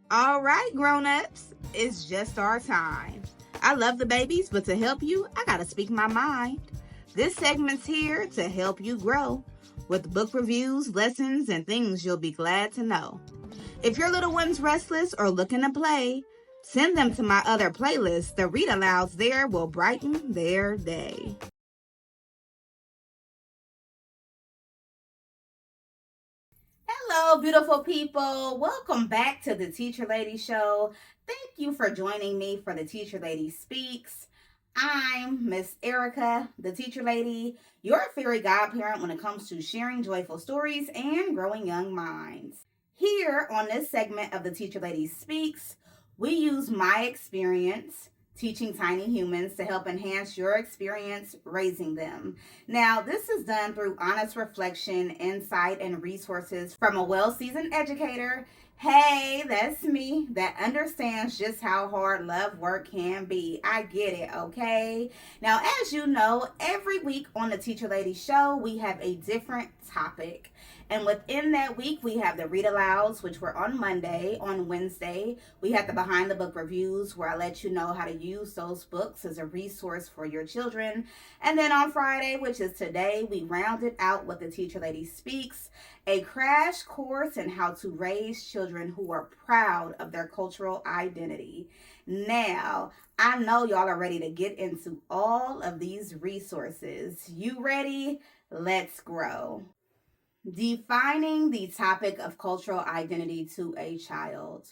All right, grown-ups, it's just our time. I love the babies, but to help you, I gotta speak my mind. This segment's here to help you grow with book reviews, lessons, and things you'll be glad to know. If your little one's restless or looking to play, send them to my other playlist. The read-alouds there will brighten their day. Hello, beautiful people. Welcome back to the Teacher Lady Show. Thank you for joining me for the Teacher Lady Speaks. I'm Miss Erica, the Teacher Lady, your fairy godparent when it comes to sharing joyful stories and growing young minds. Here on this segment of the Teacher Lady Speaks, we use my experience teaching tiny humans to help enhance your experience raising them. Now, this is done through honest reflection, insight, and resources from a well seasoned educator. Hey, that's me that understands just how hard love work can be. I get it, okay? Now, as you know, every week on the Teacher Lady Show, we have a different topic. And within that week, we have the read alouds, which were on Monday. On Wednesday, we have the behind the book reviews, where I let you know how to use those books as a resource for your children. And then on Friday, which is today, we rounded out with the Teacher Lady Speaks, a crash course in how to raise children who are proud of their cultural identity. Now, I know y'all are ready to get into all of these resources. You ready? Let's grow. Defining the topic of cultural identity to a child.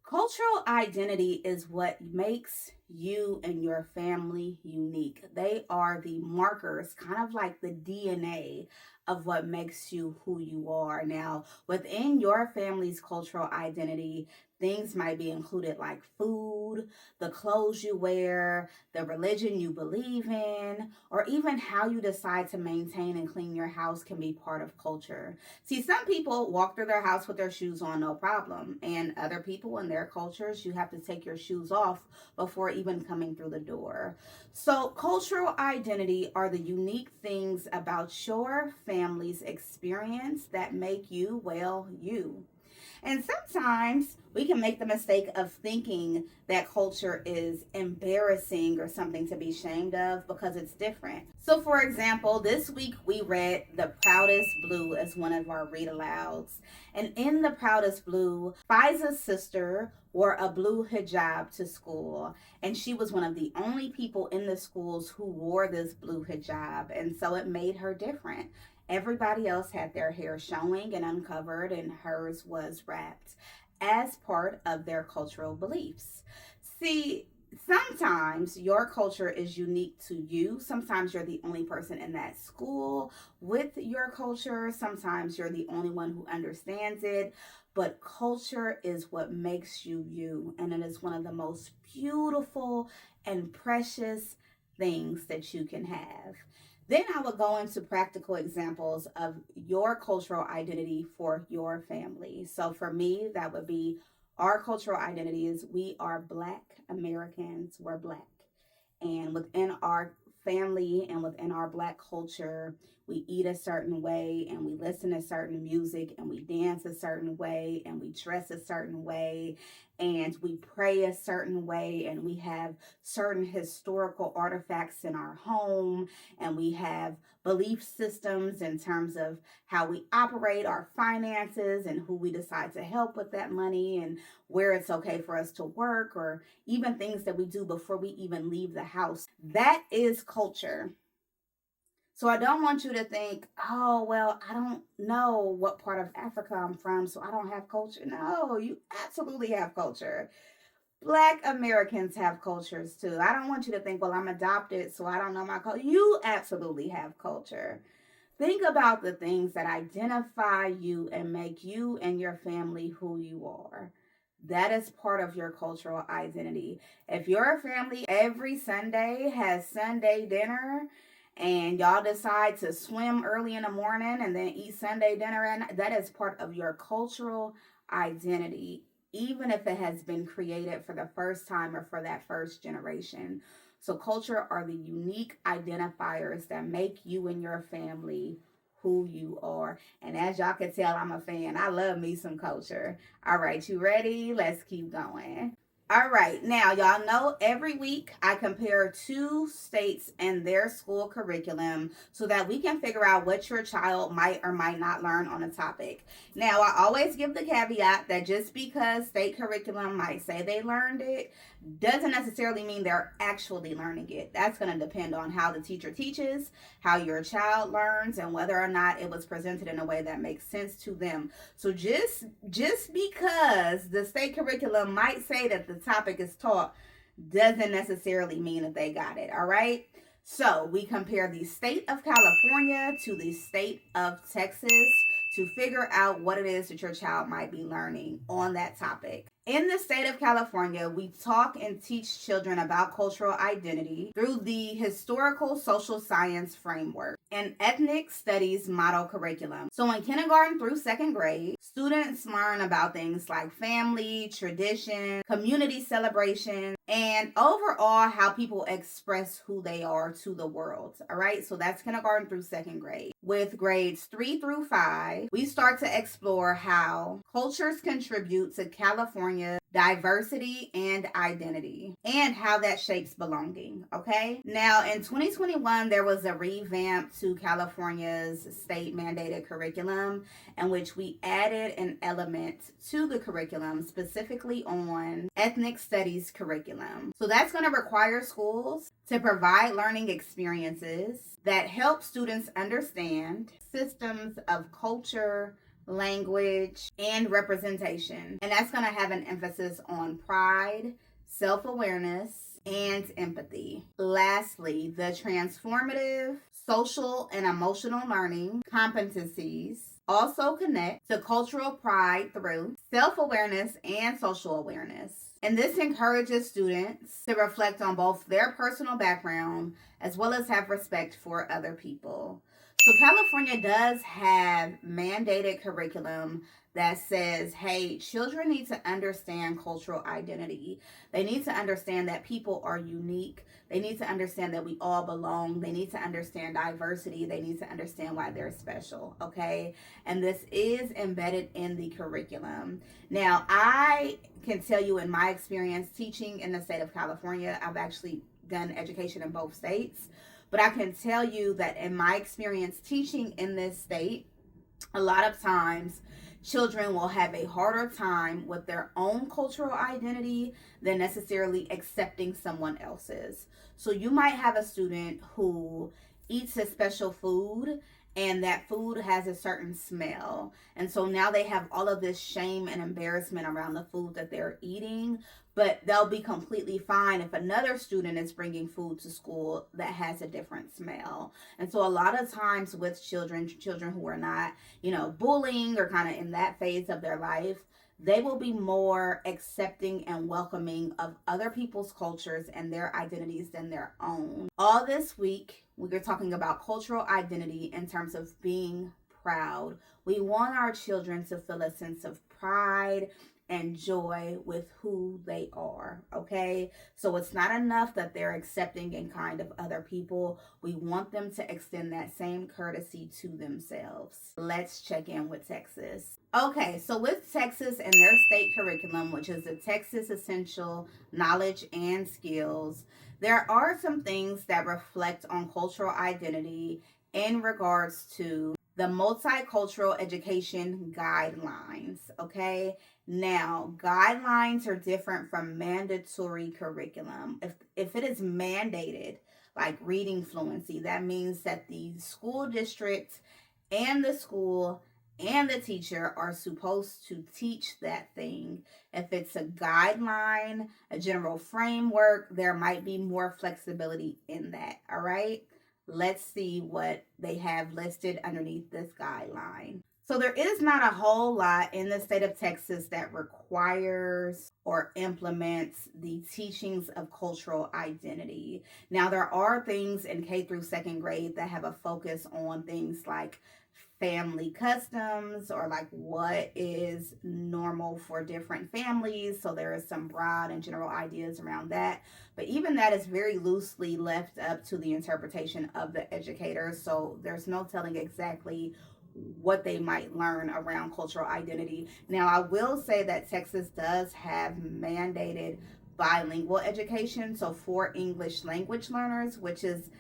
Cultural identity is what makes you and your family unique. They are the markers, kind of like the DNA of what makes you who you are. Now, within your family's cultural identity, things might be included like food, the clothes you wear, the religion you believe in, or even how you decide to maintain and clean your house can be part of culture. See, some people walk through their house with their shoes on, no problem. And other people in their cultures, you have to take your shoes off before even coming through the door. So, cultural identity are the unique things about your family's experience that make you, well, you. And sometimes we can make the mistake of thinking that culture is embarrassing or something to be ashamed of because it's different. So, for example, this week we read The Proudest Blue as one of our read alouds. And in The Proudest Blue, Faiza's sister wore a blue hijab to school. And she was one of the only people in the schools who wore this blue hijab. And so it made her different. Everybody else had their hair showing and uncovered, and hers was wrapped as part of their cultural beliefs. See, sometimes your culture is unique to you. Sometimes you're the only person in that school with your culture. Sometimes you're the only one who understands it. But culture is what makes you you, and it is one of the most beautiful and precious things that you can have. Then I would go into practical examples of your cultural identity for your family. So for me, that would be our cultural identity is we are Black Americans, we're Black. And within our family and within our Black culture, we eat a certain way and we listen to certain music and we dance a certain way and we dress a certain way and we pray a certain way and we have certain historical artifacts in our home and we have belief systems in terms of how we operate our finances and who we decide to help with that money and where it's okay for us to work or even things that we do before we even leave the house. That is culture. So I don't want you to think, oh, well, I don't know what part of Africa I'm from, so I don't have culture. No, you absolutely have culture. Black Americans have cultures too. I don't want you to think, well, I'm adopted, so I don't know my culture. You absolutely have culture. Think about the things that identify you and make you and your family who you are. That is part of your cultural identity. If your family every Sunday has Sunday dinner and y'all decide to swim early in the morning and then eat Sunday dinner, and that is part of your cultural identity, even if it has been created for the first time or for that first generation. So, culture are the unique identifiers that make you and your family who you are. And as y'all can tell, I'm a fan. I love me some culture. All right, you ready? Let's keep going. All right, now y'all know every week I compare two states and their school curriculum so that we can figure out what your child might or might not learn on a topic. Now, I always give the caveat that just because state curriculum might say they learned it doesn't necessarily mean they're actually learning it. That's going to depend on how the teacher teaches, how your child learns, and whether or not it was presented in a way that makes sense to them. So just because the state curriculum might say that the topic is taught doesn't necessarily mean that they got it. All right. So we compare the state of California to the state of Texas to figure out what it is that your child might be learning on that topic. In the state of California, we talk and teach children about cultural identity through the historical social science framework and ethnic studies model curriculum. So in kindergarten through second grade, students learn about things like family, tradition, community celebration, and overall how people express who they are to the world. All right, so that's kindergarten through second grade. With grades 3 through 5, we start to explore how cultures contribute to California's diversity and identity and how that shapes belonging. Okay, now in 2021 there was a revamp to California's state mandated curriculum in which we added an element to the curriculum specifically on ethnic studies curriculum. So that's going to require schools to provide learning experiences that help students understand systems of culture, language, and representation. And that's going to have an emphasis on pride, self-awareness, and empathy. Lastly, the transformative social and emotional learning competencies also connect to cultural pride through self-awareness and social awareness. And this encourages students to reflect on both their personal background as well as have respect for other people. So California does have mandated curriculum that says, hey, children need to understand cultural identity. They need to understand that people are unique. They need to understand that we all belong. They need to understand diversity. They need to understand why they're special, okay? And this is embedded in the curriculum. Now, I can tell you in my experience teaching in the state of California, I've actually done education in both states. But I can tell you that in my experience teaching in this state, a lot of times children will have a harder time with their own cultural identity than necessarily accepting someone else's. So you might have a student who eats a special food and that food has a certain smell. And so now they have all of this shame and embarrassment around the food that they're eating, but they'll be completely fine if another student is bringing food to school that has a different smell. And so a lot of times with children who are not, bullying or kind of in that phase of their life, they will be more accepting and welcoming of other people's cultures and their identities than their own. All this week, we're talking about cultural identity in terms of being proud. We want our children to feel a sense of pride and joy with who they are, okay? So it's not enough that they're accepting and kind of other people. We want them to extend that same courtesy to themselves. Let's check in with Texas. Okay, so with Texas and their state curriculum, which is the Texas Essential Knowledge and Skills, there are some things that reflect on cultural identity in regards to the multicultural education guidelines, okay? Now, guidelines are different from mandatory curriculum. If it is mandated, like reading fluency, that means that the school district and the school and the teacher are supposed to teach that thing. If it's a guideline, a general framework, there might be more flexibility in that, all right? Let's see what they have listed underneath this guideline. So there is not a whole lot in the state of Texas that requires or implements the teachings of cultural identity. Now, there are things in K through second grade that have a focus on things like family customs or like what is normal for different families. So there is some broad and general ideas around that. But even that is very loosely left up to the interpretation of the educator. So there's no telling exactly what they might learn around cultural identity. Now, I will say that Texas does have mandated bilingual education, so for English language learners, which is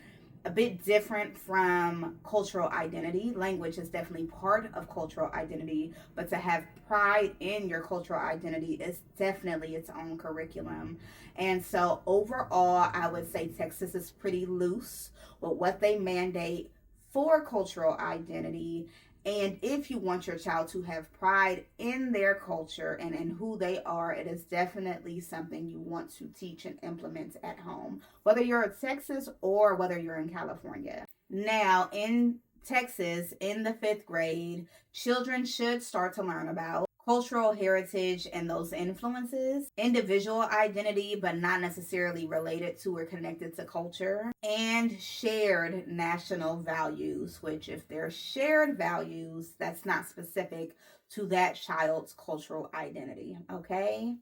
a bit different from cultural identity. Language is definitely part of cultural identity, but to have pride in your cultural identity is definitely its own curriculum. And so overall, I would say Texas is pretty loose with what they mandate for cultural identity. And if you want your child to have pride in their culture and in who they are, it is definitely something you want to teach and implement at home, whether you're in Texas or whether you're in California. Now, in Texas, in the fifth grade, children should start to learn about cultural heritage and those influences, individual identity, but not necessarily related to or connected to culture, and shared national values, which, if they're shared values, that's not specific to that child's cultural identity. Okay?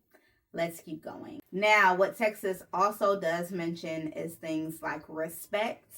Let's keep going. Now, what Texas also does mention is things like respect,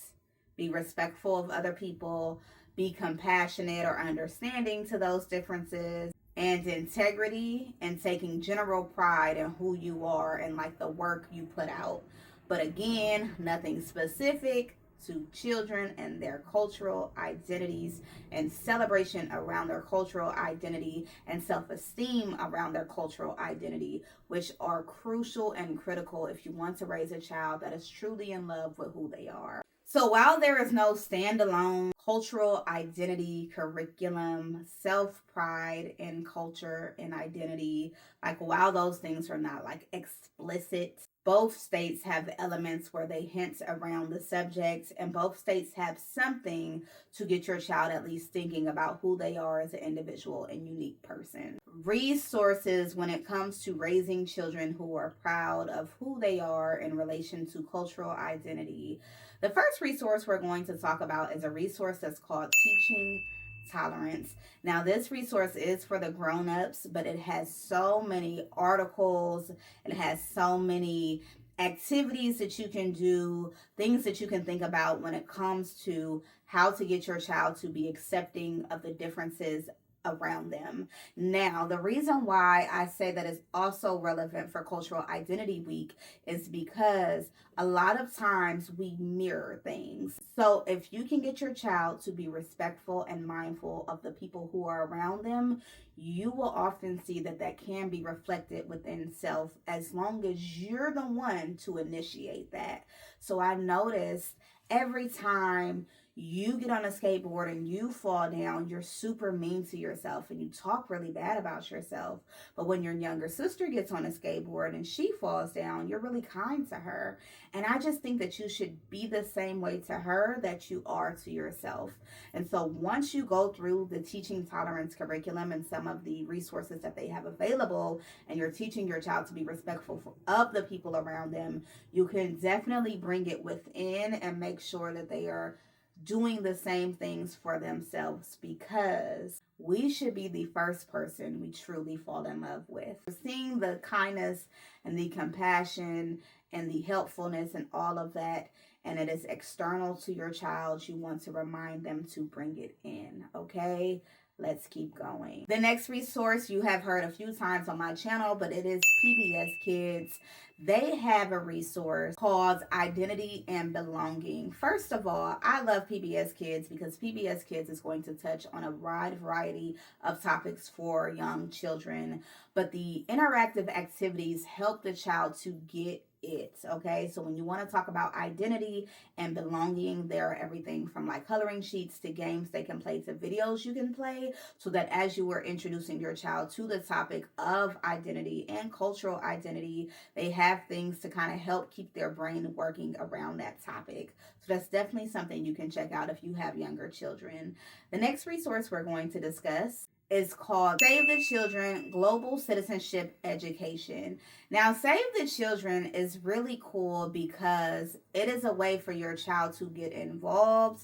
be respectful of other people, be compassionate or understanding to those differences, and integrity and taking general pride in who you are and like the work you put out. But again, nothing specific to children and their cultural identities and celebration around their cultural identity and self-esteem around their cultural identity, which are crucial and critical if you want to raise a child that is truly in love with who they are. So while there is no standalone cultural identity curriculum, self-pride in culture and identity, like while those things are not like explicit, both states have elements where they hint around the subject, and both states have something to get your child at least thinking about who they are as an individual and unique person. Resources when it comes to raising children who are proud of who they are in relation to cultural identity. The first resource we're going to talk about is a resource that's called Teaching Tolerance. Now, this resource is for the grown-ups, but it has so many articles, it has so many activities that you can do, things that you can think about when it comes to how to get your child to be accepting of the differences around them. Now, the reason why I say that is also relevant for Cultural Identity Week is because a lot of times we mirror things. So if you can get your child to be respectful and mindful of the people who are around them, you will often see that that can be reflected within self as long as you're the one to initiate that. So I noticed every time you get on a skateboard and you fall down, you're super mean to yourself and you talk really bad about yourself. But when your younger sister gets on a skateboard and she falls down, you're really kind to her. And I just think that you should be the same way to her that you are to yourself. And so once you go through the teaching tolerance curriculum and some of the resources that they have available, and you're teaching your child to be respectful of the people around them, you can definitely bring it within and make sure that they are doing the same things for themselves, because we should be the first person we truly fall in love with. Seeing the kindness and the compassion and the helpfulness and all of that, and it is external to your child, you want to remind them to bring it in, okay? Let's keep going. The next resource you have heard a few times on my channel, but it is PBS Kids. They have a resource called Identity and Belonging. First of all, I love PBS Kids because PBS Kids is going to touch on a wide variety of topics for young children, but the interactive activities help the child to get it, okay? So when you want to talk about identity and belonging, there are everything from like coloring sheets to games they can play to videos you can play, so that as you are introducing your child to the topic of identity and cultural identity, they have things to kind of help keep their brain working around that topic. So that's definitely something you can check out if you have younger children. The next resource we're going to discuss is called Save the Children Global Citizenship Education. Now, Save the Children is really cool because it is a way for your child to get involved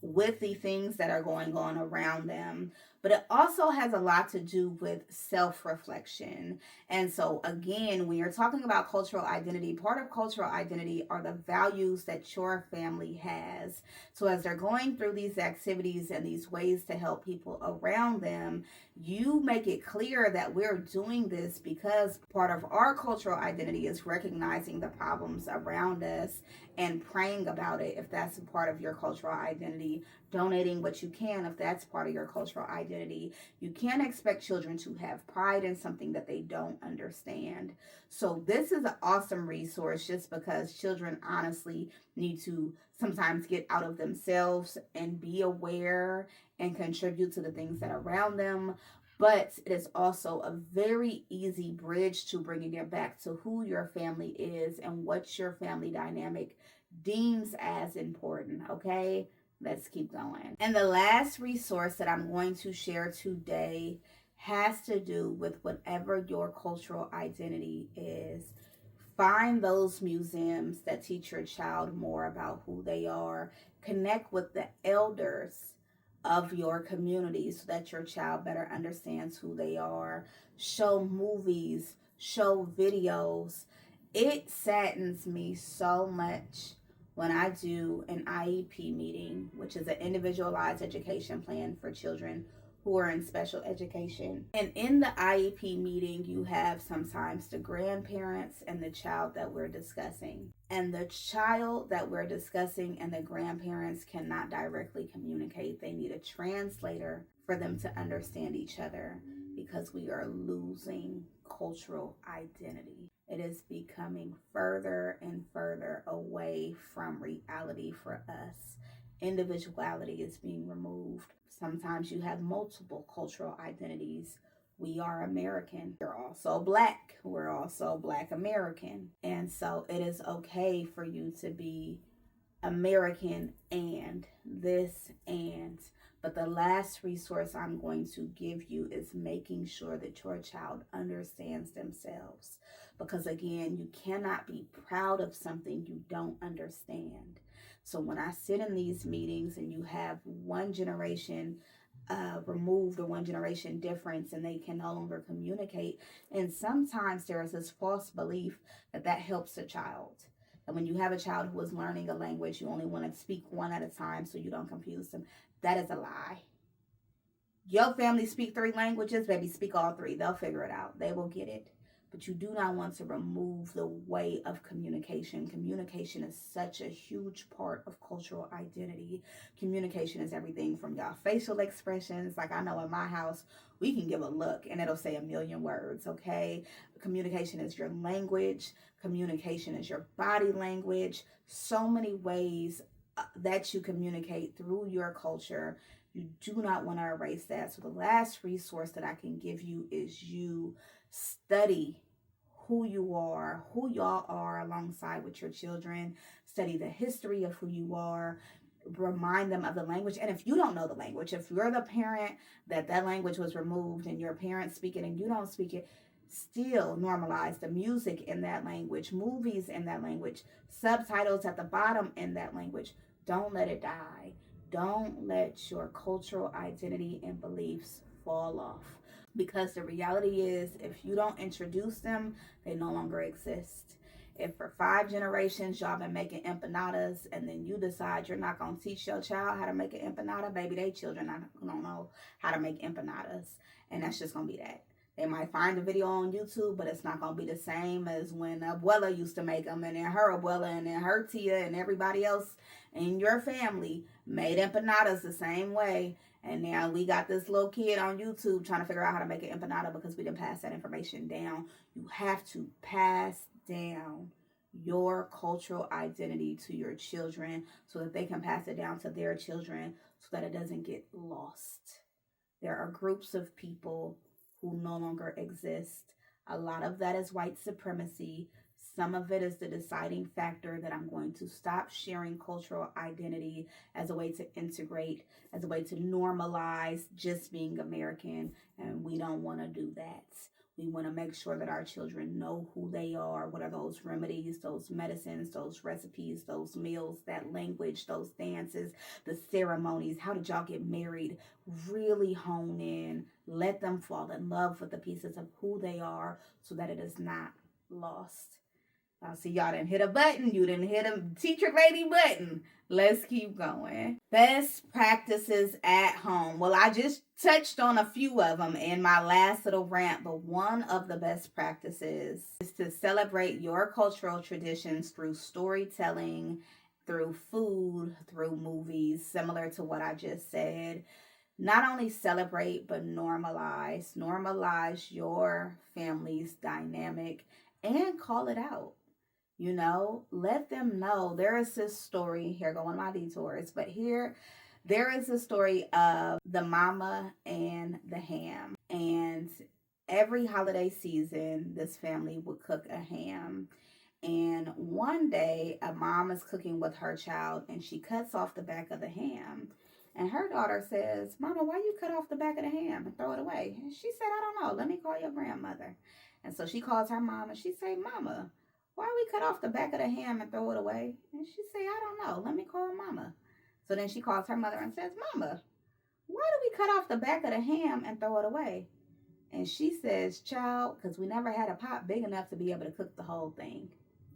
with the things that are going on around them. But it also has a lot to do with self reflection. And so, again, when you're talking about cultural identity, part of cultural identity are the values that your family has. So, as they're going through these activities and these ways to help people around them, you make it clear that we're doing this because part of our cultural identity is recognizing the problems around us and praying about it if that's a part of your cultural identity, donating what you can if that's part of your cultural identity. You can't expect children to have pride in something that they don't understand. So this is an awesome resource just because children honestly need to sometimes get out of themselves and be aware and contribute to the things that are around them. But it is also a very easy bridge to bringing it back to who your family is and what your family dynamic deems as important. Okay, let's keep going. And the last resource that I'm going to share today has to do with whatever your cultural identity is. Find those museums that teach your child more about who they are. Connect with the elders of your community so that your child better understands who they are. Show movies, show videos. It saddens me so much when I do an IEP meeting, which is an individualized education plan for children who are in special education. And in the IEP meeting, you have sometimes the grandparents and the child that we're discussing. And the child that we're discussing and the grandparents cannot directly communicate. They need a translator for them to understand each other because we are losing cultural identity. It is becoming further and further away from reality for us. Individuality is being removed. Sometimes you have multiple cultural identities. We are American. We're also Black. We're also Black American. And so it is okay for you to be American and this and. But the last resource I'm going to give you is making sure that your child understands themselves. Because again, you cannot be proud of something you don't understand. So when I sit in these meetings and you have one generation removed or one generation difference and they can no longer communicate, and sometimes there is this false belief that that helps a child. And when you have a child who is learning a language, you only want to speak one at a time so you don't confuse them. That is a lie. Your family speak three languages, baby, speak all three. They'll figure it out. They will get it. But you do not want to remove the way of communication. Communication is such a huge part of cultural identity. Communication is everything from y'all facial expressions. Like I know in my house, we can give a look and it'll say a million words, okay? Communication is your language. Communication is your body language. So many ways that you communicate through your culture. You do not want to erase that. So the last resource that I can give you is you study who you are, who y'all are alongside with your children. Study the history of who you are. Remind them of the language. And if you don't know the language, if you're the parent that language was removed and your parents speak it and you don't speak it, still normalize the music in that language, movies in that language, subtitles at the bottom in that language. Don't let it die. Don't let your cultural identity and beliefs fall off. Because the reality is, if you don't introduce them, they no longer exist. If for 5 generations y'all been making empanadas and then you decide you're not going to teach your child how to make an empanada, baby, they children don't know how to make empanadas. And that's just going to be that. They might find a video on YouTube, but it's not going to be the same as when Abuela used to make them, and then her Abuela, and then her Tia, and everybody else in your family made empanadas the same way. And now we got this little kid on YouTube trying to figure out how to make an empanada because we didn't pass that information down. You have to pass down your cultural identity to your children so that they can pass it down to their children so that it doesn't get lost. There are groups of people who no longer exist. A lot of that is white supremacy. Some of it is the deciding factor that I'm going to stop sharing cultural identity as a way to integrate, as a way to normalize just being American, and we don't want to do that. We want to make sure that our children know who they are. What are those remedies, those medicines, those recipes, those meals, that language, those dances, the ceremonies? How did y'all get married? Really hone in. Let them fall in love with the pieces of who they are so that it is not lost. I see y'all didn't hit a button. You didn't hit a teacher lady button. Let's keep going. Best practices at home. Well, I just touched on a few of them in my last little rant, but one of the best practices is to celebrate your cultural traditions through storytelling, through food, through movies, similar to what I just said. Not only celebrate, but normalize. Normalize your family's dynamic and call it out. Let them know. There is this story here, going my detours, but here there is a story of the mama and the ham. And every holiday season, this family would cook a ham. And one day, a mom is cooking with her child and she cuts off the back of the ham. And her daughter says, "Mama, why you cut off the back of the ham and throw it away?" And she said, "I don't know. Let me call your grandmother." And so she calls her mom and she say, "Mama, why we cut off the back of the ham and throw it away?" And she say, "I don't know. Let me call mama." So then she calls her mother and says, "Mama, why do we cut off the back of the ham and throw it away?" And she says, "Child, because we never had a pot big enough to be able to cook the whole thing."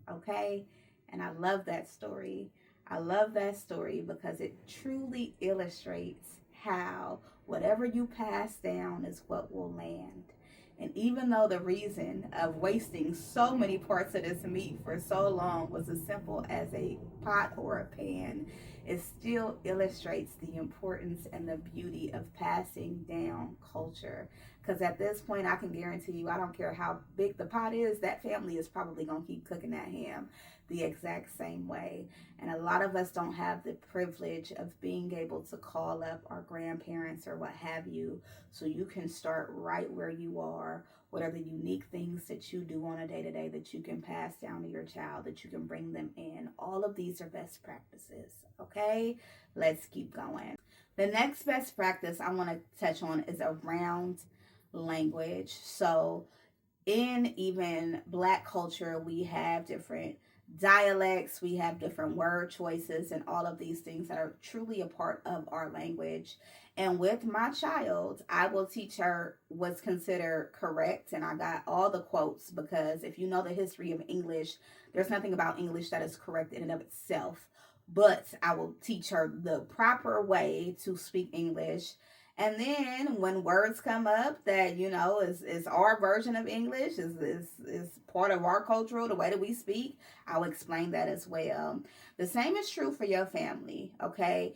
Okay? And I love that story. I love that story because it truly illustrates how whatever you pass down is what will land. And even though the reason of wasting so many parts of this meat for so long was as simple as a pot or a pan, it still illustrates the importance and the beauty of passing down culture. Because at this point, I can guarantee you, I don't care how big the pot is, that family is probably going to keep cooking that ham the exact same way. And a lot of us don't have the privilege of being able to call up our grandparents or what have you, so you can start right where you are. What are the unique things that you do on a day to day that you can pass down to your child, that you can bring them in? All of these are best practices. Okay, let's keep going. The next best practice I want to touch on is around language. So, in even Black culture, we have different dialects, we have different word choices, and all of these things that are truly a part of our language. And with my child, I will teach her what's considered correct. And I got all the quotes because if you know the history of English, there's nothing about English that is correct in and of itself. But I will teach her the proper way to speak English. And then when words come up that, is our version of English, is part of our cultural, the way that we speak, I'll explain that as well. The same is true for your family, okay?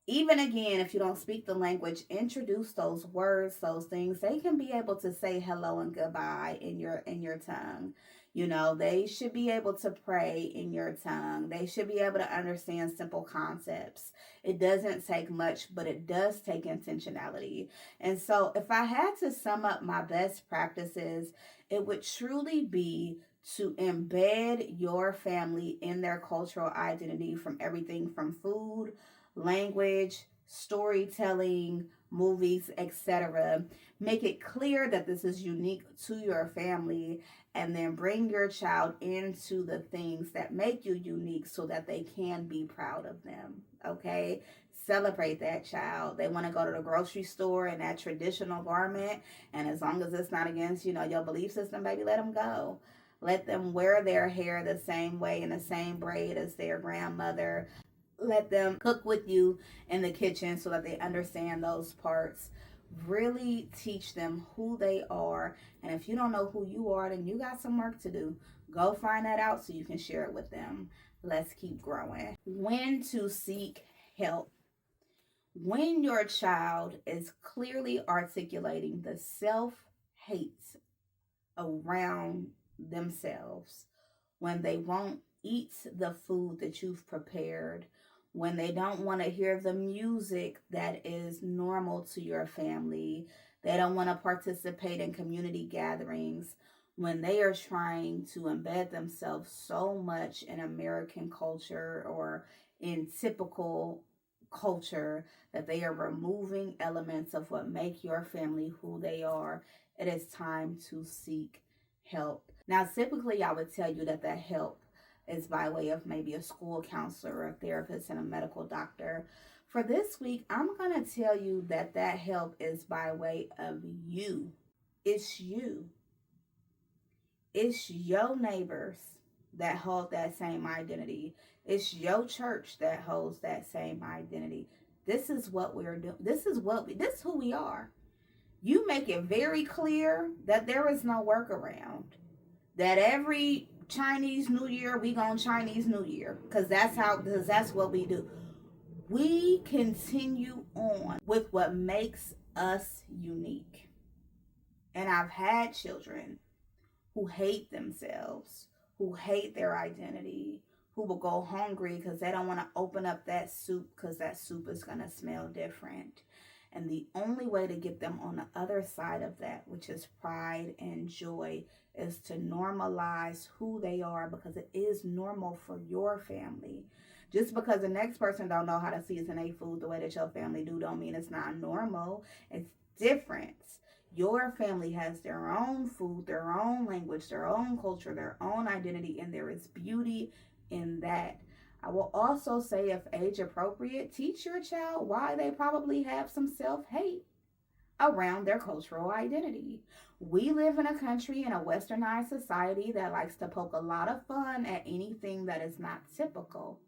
Even again, if you don't speak the language, introduce those words, those things. They can be able to say hello and goodbye in your tongue. They should be able to pray in your tongue. They should be able to understand simple concepts. It doesn't take much, but it does take intentionality. And so, if I had to sum up my best practices, it would truly be to embed your family in their cultural identity, from everything from food, language, storytelling, movies, etc. Make it clear that this is unique to your family, and then bring your child into the things that make you unique so that they can be proud of them. Okay? Celebrate that child. They want to go to the grocery store in that traditional garment, and as long as it's not against, your belief system, baby, let them go. Let them wear their hair the same way in the same braid as their grandmother. Let them cook with you in the kitchen so that they understand those parts. Really teach them who they are. And if you don't know who you are, then you got some work to do. Go find that out so you can share it with them. Let's keep growing. When to seek help. When your child is clearly articulating the self hate around themselves, when they won't eat the food that you've prepared, when they don't want to hear the music that is normal to your family, they don't want to participate in community gatherings, when they are trying to embed themselves so much in American culture or in typical culture that they are removing elements of what make your family who they are, it is time to seek help. Now, typically, I would tell you that that help is by way of maybe a school counselor or a therapist and a medical doctor. For this week, I'm going to tell you that that help is by way of you. It's you. It's your neighbors that hold that same identity. It's your church that holds that same identity. This is what we're doing. This is who we are. You make it very clear that there is no workaround. That every Chinese New Year we go on Chinese New Year because that's what we do. We continue on with what makes us unique. And I've had children who hate themselves, who hate their identity, who will go hungry because they don't want to open up that soup because that soup is going to smell different. And the only way to get them on the other side of that, which is pride and joy, is to normalize who they are, because it is normal for your family. Just because the next person don't know how to season a food the way that your family do don't mean it's not normal. It's different. Your family has their own food, their own language, their own culture, their own identity, and there is beauty in that. I will also say, if age appropriate, teach your child why they probably have some self hate around their cultural identity. We live in a country, in a westernized society, that likes to poke a lot of fun at anything that is not typical.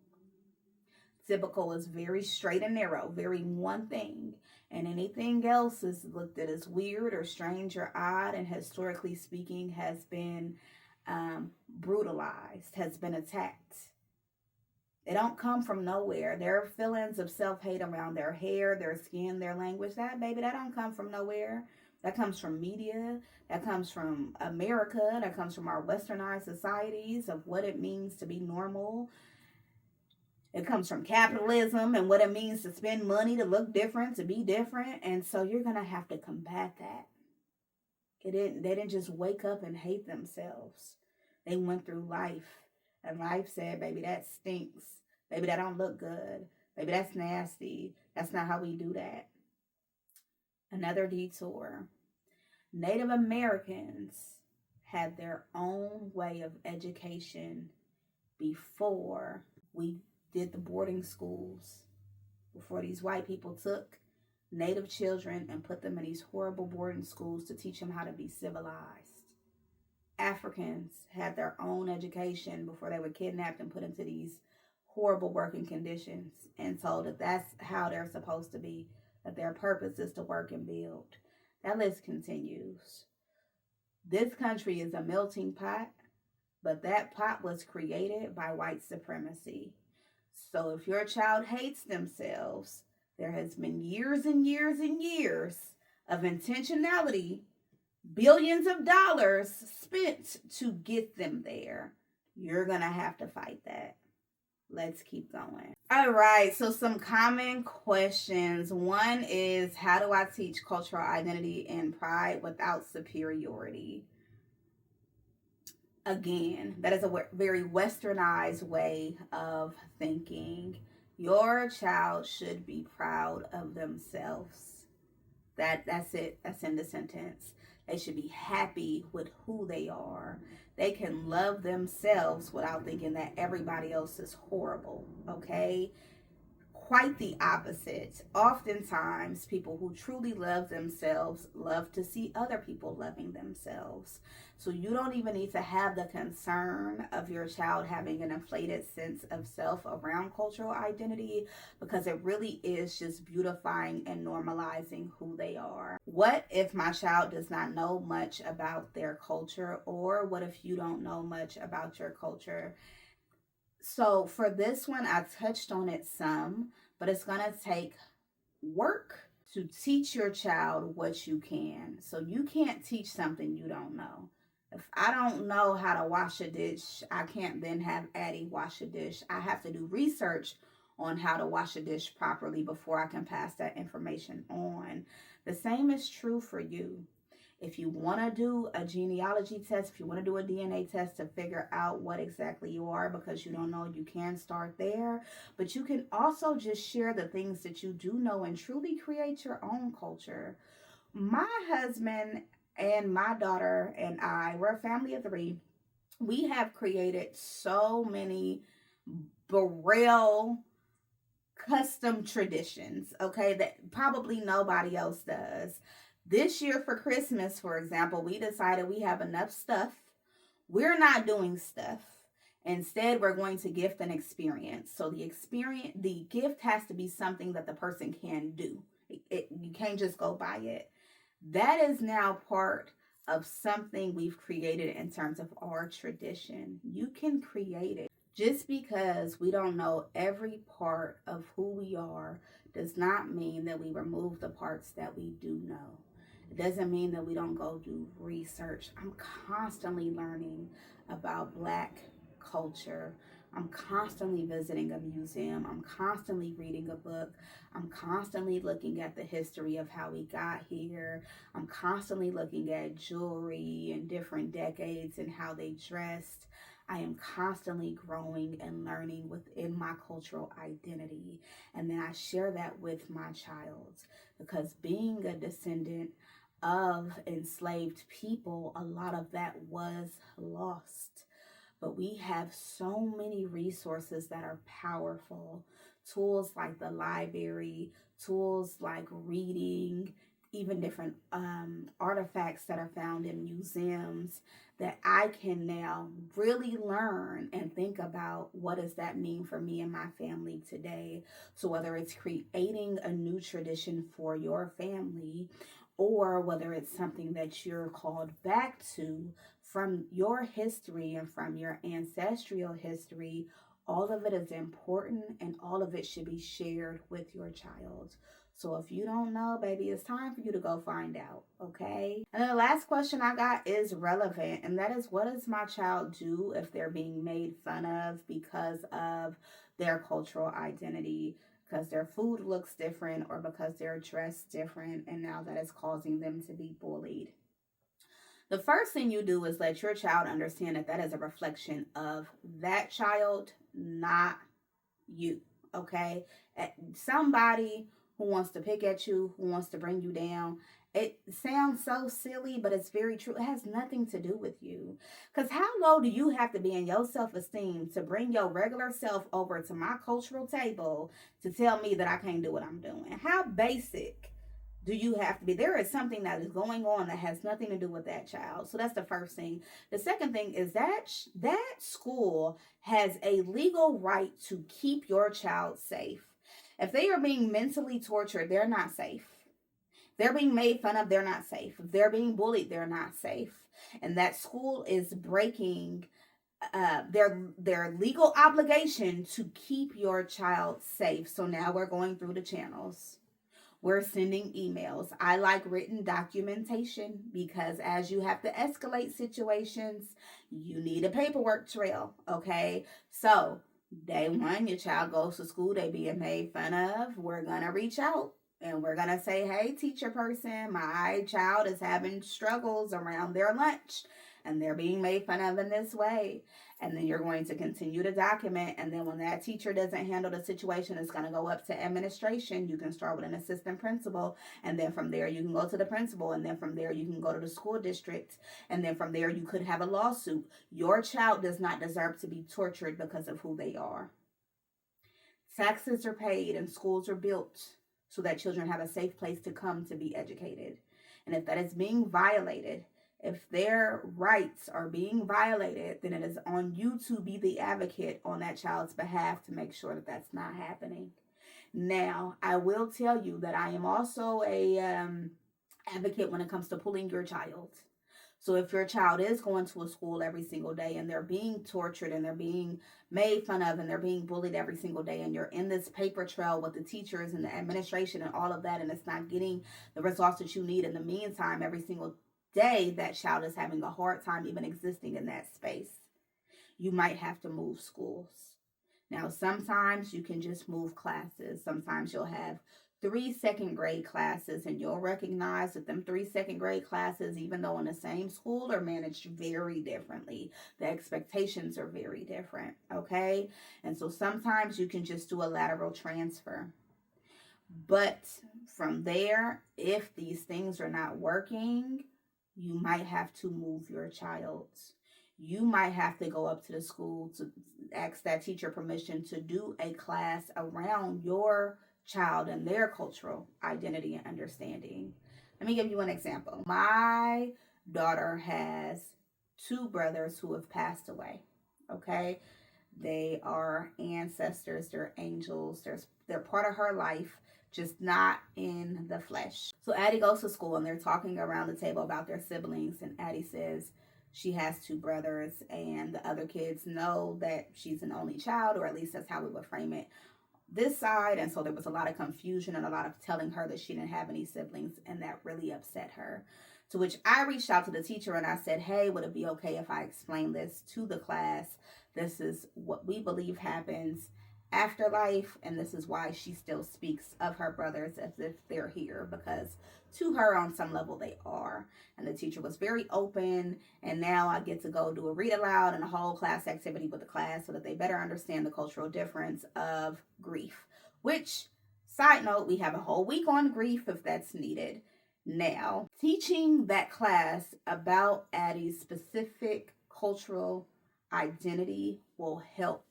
Typical is very straight and narrow, very one thing, and anything else is looked at as weird or strange or odd, and historically speaking, has been brutalized, has been attacked. They don't come from nowhere. Their feelings of self-hate around their hair, their skin, their language, that baby, that don't come from nowhere. That comes from media. That comes from America. That comes from our westernized societies of what it means to be normal. It comes from capitalism and what it means to spend money to look different, to be different. And so you're going to have to combat that. They didn't just wake up and hate themselves. They went through life. And life said, baby, that stinks. Baby, that don't look good. Baby, that's nasty. That's not how we do that. Another detour. Native Americans had their own way of education before we did the boarding schools, before these white people took Native children and put them in these horrible boarding schools to teach them how to be civilized. Africans had their own education before they were kidnapped and put into these horrible working conditions and told that that's how they're supposed to be, that their purpose is to work and build. That list continues. This country is a melting pot, but that pot was created by white supremacy. So if your child hates themselves, there has been years and years and years of intentionality, billions of dollars spent to get them there. You're going to have to fight that. Let's keep going. All right, so some common questions. One is, how do I teach cultural identity and pride without superiority? Again, that is a very westernized way of thinking. Your child should be proud of themselves. That's it. That's in the sentence. They should be happy with who they are. They can love themselves without thinking that everybody else is horrible, okay? Quite the opposite. Oftentimes, people who truly love themselves love to see other people loving themselves. So you don't even need to have the concern of your child having an inflated sense of self around cultural identity, because it really is just beautifying and normalizing who they are. What if my child does not know much about their culture, or what if you don't know much about your culture? So for this one, I touched on it some, but it's going to take work to teach your child what you can. So you can't teach something you don't know. If I don't know how to wash a dish, I can't then have Addie wash a dish. I have to do research on how to wash a dish properly before I can pass that information on. The same is true for you. If you want to do a genealogy test, if you want to do a DNA test to figure out what exactly you are because you don't know, you can start there. But you can also just share the things that you do know and truly create your own culture. My husband and my daughter and I, we're a family of three. We have created so many Burrell custom traditions, okay, that probably nobody else does. This year for Christmas, for example, we decided we have enough stuff. We're not doing stuff. Instead, we're going to gift an experience. So the gift has to be something that the person can do. You can't just go buy it. That is now part of something we've created in terms of our tradition. You can create it. Just because we don't know every part of who we are does not mean that we remove the parts that we do know. It doesn't mean that we don't go do research. I'm constantly learning about Black culture. I'm constantly visiting a museum. I'm constantly reading a book. I'm constantly looking at the history of how we got here. I'm constantly looking at jewelry and different decades and how they dressed. I am constantly growing and learning within my cultural identity. And then I share that with my child because being a descendant of enslaved people, a lot of that was lost. But we have so many resources that are powerful. Tools like the library, tools like reading, even different artifacts that are found in museums that I can now really learn and think about what does that mean for me and my family today. So whether it's creating a new tradition for your family or whether it's something that you're called back to from your history and from your ancestral history, all of it is important and all of it should be shared with your child. So if you don't know, baby, it's time for you to go find out, okay? And then the last question I got is relevant, and that is what does my child do if they're being made fun of because of their cultural identity? Because their food looks different or because they're dressed different, and now that is causing them to be bullied. The first thing you do is let your child understand that that is a reflection of that child, not you. Okay? Somebody who wants to pick at you, who wants to bring you down. It sounds so silly, but it's very true. It has nothing to do with you. Because how low do you have to be in your self esteem to bring your regular self over to my cultural table to tell me that I can't do what I'm doing? How basic do you have to be? There is something that is going on that has nothing to do with that child. So that's the first thing. The second thing is that that school has a legal right to keep your child safe. If they are being mentally tortured, they're not safe. If they're being made fun of, they're not safe. If they're being bullied, they're not safe. And that school is breaking their legal obligation to keep your child safe. So now we're going through the channels. We're sending emails. I like written documentation because as you have to escalate situations, you need a paperwork trail. Okay. So, day one, your child goes to school, they being made fun of. We're going to reach out and we're going to say, hey, teacher person, my child is having struggles around their lunch and they're being made fun of in this way. And then you're going to continue to document. And then when that teacher doesn't handle the situation, it's going to go up to administration. You can start with an assistant principal. And then from there, you can go to the principal. And then from there, you can go to the school district. And then from there, you could have a lawsuit. Your child does not deserve to be tortured because of who they are. Taxes are paid and schools are built so that children have a safe place to come to be educated. And if that is being violated, if their rights are being violated, then it is on you to be the advocate on that child's behalf to make sure that that's not happening. Now, I will tell you that I am also a advocate when it comes to pulling your child. So if your child is going to a school every single day and they're being tortured and they're being made fun of and they're being bullied every single day and you're in this paper trail with the teachers and the administration and all of that and it's not getting the results that you need in the meantime, every single day that child is having a hard time even existing in that space, you might have to move schools. Now, sometimes you can just move classes. Sometimes you'll have 3 second grade classes, and you'll recognize that them 3 second grade classes, even though in the same school, are managed very differently. The expectations are very different, okay? And so sometimes you can just do a lateral transfer. But from there, if these things are not working, you might have to move your child. You might have to go up to the school to ask that teacher permission to do a class around your child and their cultural identity and understanding. Let me give you an example. My daughter has two brothers who have passed away. Okay, they are ancestors, they're angels, they're part of her life, just not in the flesh. So Addie goes to school and they're talking around the table about their siblings, and Addie says she has two brothers, and the other kids know that she's an only child, or at least that's how we would frame it this side. And so there was a lot of confusion and a lot of telling her that she didn't have any siblings, and that really upset her. To which I reached out to the teacher and I said, hey, would it be okay if I explain this to the class? This is what we believe happens after life, and this is why she still speaks of her brothers as if they're here, because to her, on some level, they are. And the teacher was very open, and now I get to go do a read aloud and a whole class activity with the class so that they better understand the cultural difference of grief. Which, side note, we have a whole week on grief if that's needed. Now, teaching that class about Addie's specific cultural identity will help.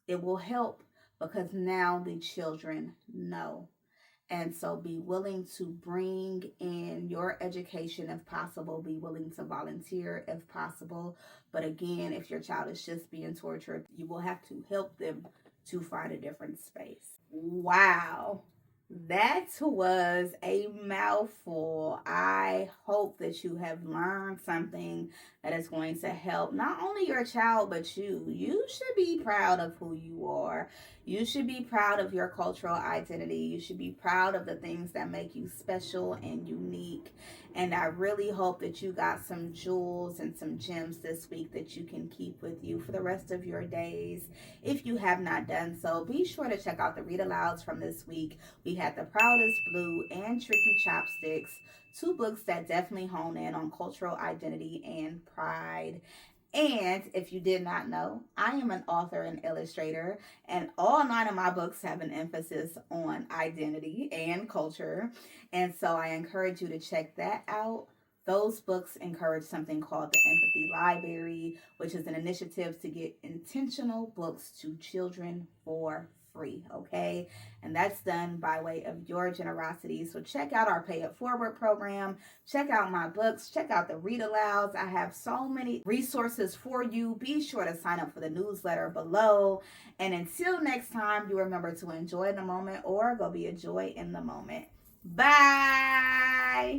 It will help because now the children know. And so be willing to bring in your education if possible. Be willing to volunteer if possible. But again, if your child is just being tortured, you will have to help them to find a different space. Wow. That was a mouthful. I hope that you have learned something that is going to help not only your child, but you. You should be proud of who you are. You should be proud of your cultural identity. You should be proud of the things that make you special and unique. And I really hope that you got some jewels and some gems this week that you can keep with you for the rest of your days. If you have not done so, be sure to check out the read alouds from this week. We had The Proudest Blue and Tricky Chopsticks, two books that definitely hone in on cultural identity and pride. And if you did not know, I am an author and illustrator, and all nine of my books have an emphasis on identity and culture. And so I encourage you to check that out. Those books encourage something called the Empathy Library, which is an initiative to get intentional books to children for free, okay? And that's done by way of your generosity. So check out our Pay It Forward program. Check out my books. Check out the read alouds. I have so many resources for you. Be sure to sign up for the newsletter below. And until next time, you remember to enjoy the moment or go be a joy in the moment. Bye.